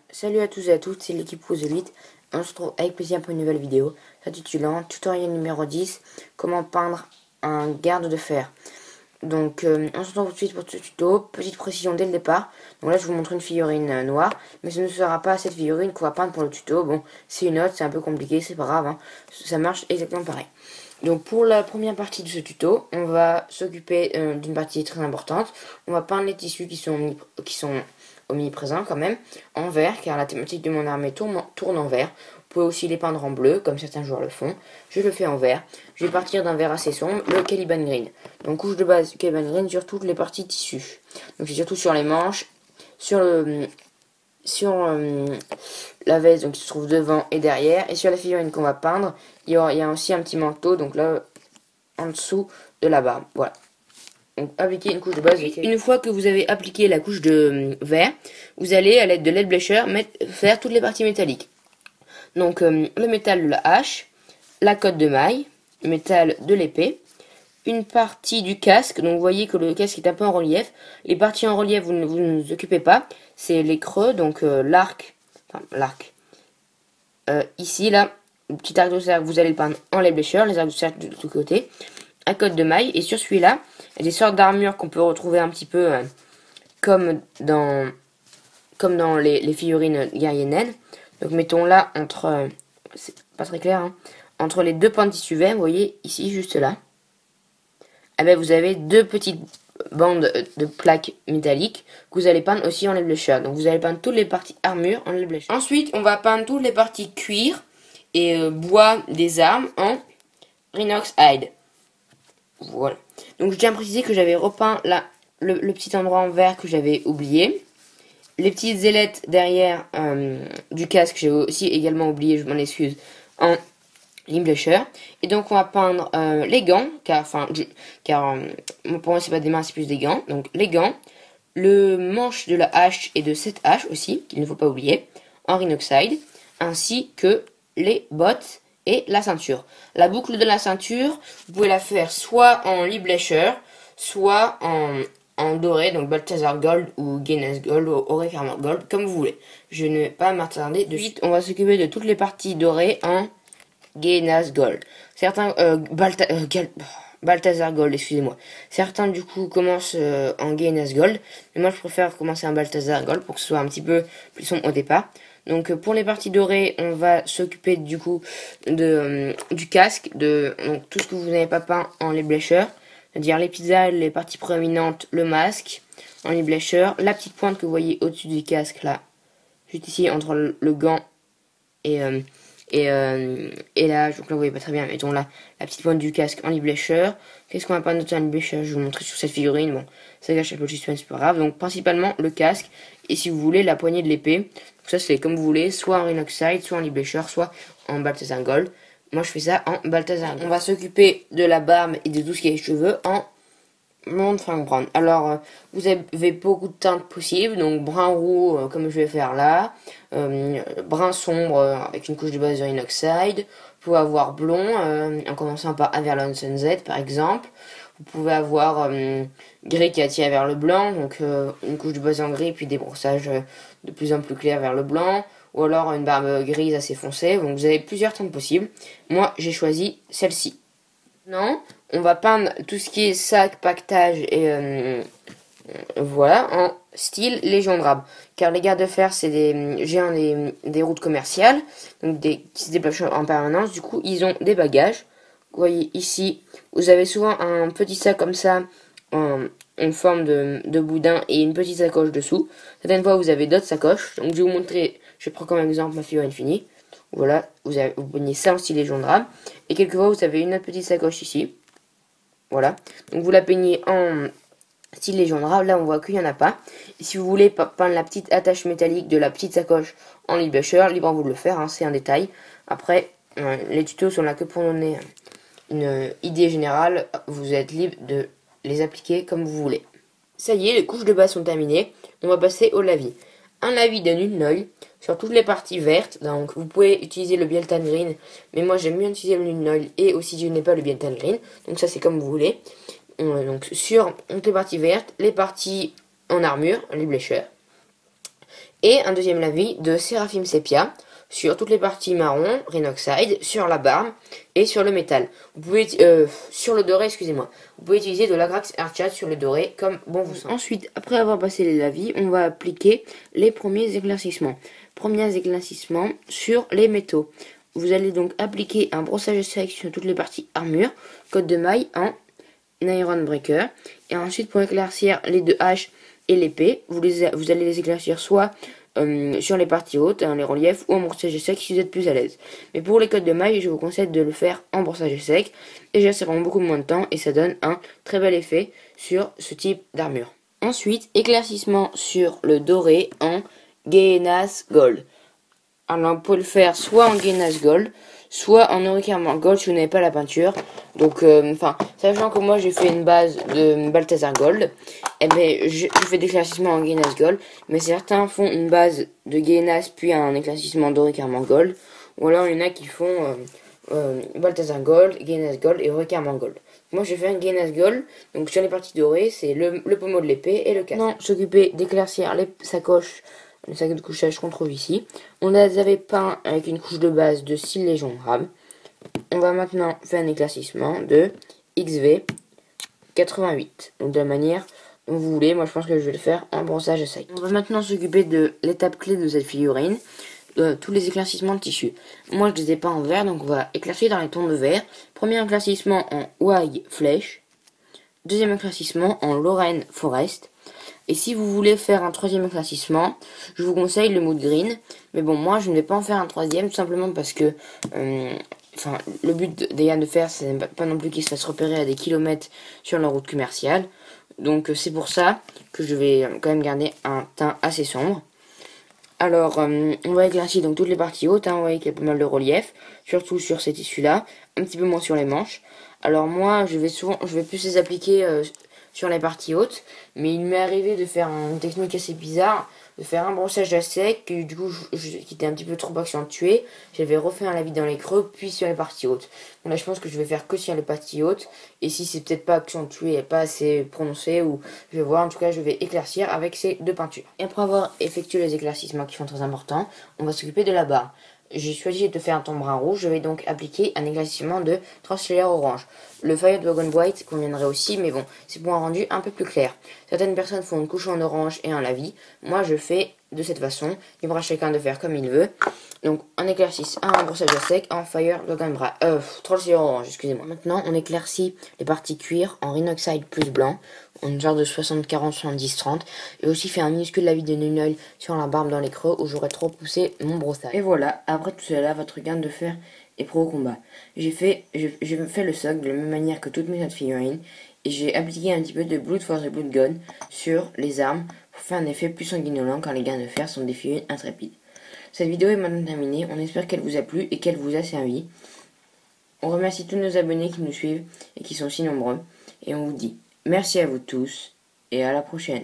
Salut à tous et à toutes, c'est l'équipe Pouce 8. On se retrouve avec plaisir pour une nouvelle vidéo s'intitulant Tutoriel numéro 10, comment peindre un garde de fer. Donc on se retrouve tout de suite pour ce tuto. Petite précision dès le départ. Donc là je vous montre une figurine noire, mais ce ne sera pas cette figurine qu'on va peindre pour le tuto. Bon, c'est une autre, c'est un peu compliqué, c'est pas grave, hein. Ça marche exactement pareil. Donc pour la première partie de ce tuto, on va s'occuper d'une partie très importante. On va peindre les tissus qui sont omniprésents quand même, en vert, car la thématique de mon armée tourne en vert. Vous pouvez aussi les peindre en bleu, comme certains joueurs le font. Je le fais en vert. Je vais partir d'un vert assez sombre, le Caliban Green. Donc couche de base Caliban Green sur toutes les parties tissus. Donc c'est surtout sur les manches, sur la veste donc, qui se trouve devant et derrière, et sur la figurine qu'on va peindre, il y a aussi un petit manteau, donc là, en dessous de la barbe. Voilà. Donc appliquer une couche de base. Une fois que vous avez appliqué la couche de vert, vous allez à l'aide de LED Blécher faire toutes les parties métalliques. Donc le métal de la hache, la cotte de maille, le métal de l'épée, une partie du casque. Donc vous voyez que le casque est un peu en relief. Les parties en relief, vous ne vous occupez pas. C'est les creux, donc l'arc. Ici, là, le petit arc de cercle, vous allez le peindre en LED Blécher, les arcs de cercle de tous côtés. Un code de maille, et sur celui-là, il y a des sortes d'armures qu'on peut retrouver un petit peu comme dans les figurines guerriers naines. Donc mettons là entre, c'est pas très clair, hein, entre les deux pans de tissu vert, vous voyez ici juste là, eh ben, vous avez deux petites bandes de plaques métalliques que vous allez peindre aussi en LED Blécher. Donc vous allez peindre toutes les parties armure en LED Blécher. Ensuite, on va peindre toutes les parties cuir et bois des armes en Rhinox Hide. Voilà. Donc je tiens à préciser que j'avais repeint là le petit endroit en vert que j'avais oublié. Les petites ailettes derrière du casque, j'ai aussi également oublié, je m'en excuse, en lime blusher. Et donc on va peindre les gants, car pour moi c'est pas des mains, c'est plus des gants. Donc les gants, le manche de la hache et de cette hache aussi, qu'il ne faut pas oublier, en Rhinoxide, ainsi que les bottes et la ceinture. La boucle de la ceinture, vous pouvez la faire soit en Lee Blécher, soit en doré, donc Balthazar Gold ou Guinness Gold ou Auric Armor Gold, comme vous voulez. Je ne vais pas m'attarder de suite. On va s'occuper de toutes les parties dorées en Guinness Gold. Certains, Balthazar Gold, excusez-moi. Certains du coup commencent en Guinness Gold, mais moi je préfère commencer en Balthazar Gold pour que ce soit un petit peu plus sombre au départ. Donc pour les parties dorées, on va s'occuper du coup du casque, donc tout ce que vous n'avez pas peint en lait Blécher, c'est-à-dire les petites ailes, les parties prédominantes, le masque en lait Blécher, la petite pointe que vous voyez au-dessus du casque là, juste ici entre le gant et là, donc là vous voyez pas très bien, mettons là la petite pointe du casque en lait Blécher. Qu'est-ce qu'on va peindre en lait Blécher? Je vais vous montrer sur cette figurine, bon, ça gâche un peu le suspense, c'est pas grave. Donc principalement le casque, et si vous voulez la poignée de l'épée. Donc ça c'est comme vous voulez, soit en Rhinoxide, soit en lait Blécher, soit en Balthazar Gold. Moi je fais ça en Balthazar Gold. On va s'occuper de la barbe et de tout ce qui est cheveux en Monde Frank Brown. Alors, vous avez beaucoup de teintes possibles, donc brun roux, comme je vais faire là, brun sombre avec une couche de base de Rhinoxide. Vous pouvez avoir blond, en commençant par Averlon Sunset par exemple. Vous pouvez avoir gris qui attire vers le blanc, donc une couche de base en gris, puis des brossages de plus en plus clairs vers le blanc, ou alors une barbe grise assez foncée. Donc vous avez plusieurs teintes possibles. Moi, j'ai choisi celle-ci. Non, on va peindre tout ce qui est sac, paquetage et voilà, en style Légion de Rab. Car les gardes de fer, c'est des géants des routes commerciales, donc qui se déplacent en permanence. Du coup, ils ont des bagages. Vous voyez ici, vous avez souvent un petit sac comme ça, en forme de boudin et une petite sacoche dessous. Certaines fois, vous avez d'autres sacoches. Donc, je vais vous montrer, je prends comme exemple ma figurine finie. Voilà, vous peignez ça en style Légion de Rab. Et quelquefois, vous avez une autre petite sacoche ici. Voilà. Donc, vous la peignez en style Légion de Rab. Là, on voit qu'il n'y en a pas. Et si vous voulez peindre la petite attache métallique de la petite sacoche en lait Blécher, libre à vous de le faire. Hein, c'est un détail. Après, les tutos sont là que pour donner une idée générale. Vous êtes libre de les appliquer comme vous voulez. Ça y est, les couches de base sont terminées. On va passer au lavis. Un lavis de Nuln sur toutes les parties vertes. Donc vous pouvez utiliser le Bieltan Green, mais moi j'aime bien utiliser le Nuln et aussi je n'ai pas le Bieltan Green. Donc ça c'est comme vous voulez. Donc sur toutes les parties vertes, les parties en armure, les Blécher, Et un deuxième lavis de Seraphim Sepia sur toutes les parties marron, Rhinoxide, sur la barbe et sur le métal. Vous pouvez, sur le doré, excusez-moi. Vous pouvez utiliser de l'Agrax Archat sur le doré comme bon vous semble. Ensuite, après avoir passé les lavis, on va appliquer les premiers éclaircissements. Premiers éclaircissements sur les métaux. Vous allez donc appliquer un brossage sec sur toutes les parties armure, côte de maille en Iron Breaker. Et ensuite, pour éclaircir les deux haches et l'épée, vous allez les éclaircir soit sur les parties hautes, les reliefs, ou en brossage sec si vous êtes plus à l'aise. Mais pour les côtes de maille, je vous conseille de le faire en brossage sec. Déjà, ça prend beaucoup moins de temps et ça donne un très bel effet sur ce type d'armure. Ensuite, éclaircissement sur le doré en Gehennas Gold. Alors, vous pouvez le faire soit en Gehennas Gold, soit en Auric-Armor Gold si vous n'avez pas la peinture. Donc, sachant que moi j'ai fait une base de Balthazar Gold, eh ben, je fais d'éclaircissement en Gehennas Gold, mais certains font une base de Gehennas puis un éclaircissement d'Auric-Armor Gold, ou alors il y en a qui font Balthazar Gold, Gehennas Gold et Auric-Armor Gold. Moi j'ai fait un Gehennas Gold, donc sur les parties dorées, c'est le pommeau de l'épée et le casque. Non, s'occuper d'éclaircir les sacoches. Le sac de couchage qu'on trouve ici. On les avait peints avec une couche de base de cils légion rame. On va maintenant faire un éclaircissement de XV 88. Donc de la manière dont vous voulez. Moi je pense que je vais le faire en brossage sec. On va maintenant s'occuper de l'étape clé de cette figurine. Tous les éclaircissements de tissu. Moi je les ai pas en vert, donc on va éclaircir dans les tons de vert. Premier éclaircissement en Why Flèche. Deuxième éclaircissement en Lorraine Forest. Et si vous voulez faire un troisième éclaircissement, je vous conseille le mood green. Mais bon, moi je ne vais pas en faire un troisième, tout simplement parce que le but d'Ayan de faire, c'est pas non plus qu'il se fasse repérer à des kilomètres sur la route commerciale. Donc c'est pour ça que je vais quand même garder un teint assez sombre. Alors, on va éclaircir donc toutes les parties hautes, vous voyez qu'il y a pas mal de relief, surtout sur ces tissus-là, un petit peu moins sur les manches. Alors moi, je vais plus les appliquer sur les parties hautes, mais il m'est arrivé de faire une technique assez bizarre, de faire un brossage à sec, du coup qui était un petit peu trop accentué. J'avais refait un lavis dans les creux, puis sur les parties hautes. Donc là je pense que je vais faire que sur les parties hautes, et si c'est peut-être pas accentué et pas assez prononcé, ou je vais voir, en tout cas je vais éclaircir avec ces deux peintures. Et après avoir effectué les éclaircissements qui sont très importants, on va s'occuper de la barre. J'ai choisi de faire un ton brun rouge, je vais donc appliquer un éclaircissement de Translayer orange. Le Fire Dragon White conviendrait aussi, mais bon, c'est pour un rendu un peu plus clair. Certaines personnes font une couche en orange et un lavis. Moi, je fais de cette façon. Libre à chacun de faire comme il veut. Donc, un éclaircisse, un brossage à sec, un Fire Dragon Translayer orange, excusez-moi. Maintenant, on éclaircit les parties cuir en Rhinoxide plus blanc, une genre de 60-40-70-30, et aussi fait un minuscule lavis de Nuneuil sur la barbe dans les creux où j'aurais trop poussé mon brossage. Et voilà, après tout cela, votre gain de fer est pro au combat. J'ai fait le socle de la même manière que toutes mes autres figurines, et j'ai appliqué un petit peu de Blood for the Blood Gun sur les armes pour faire un effet plus sanguinolent car les gains de fer sont des figurines intrépides. Cette vidéo est maintenant terminée, on espère qu'elle vous a plu et qu'elle vous a servi. On remercie tous nos abonnés qui nous suivent et qui sont si nombreux, et on vous dit merci à vous tous et à la prochaine.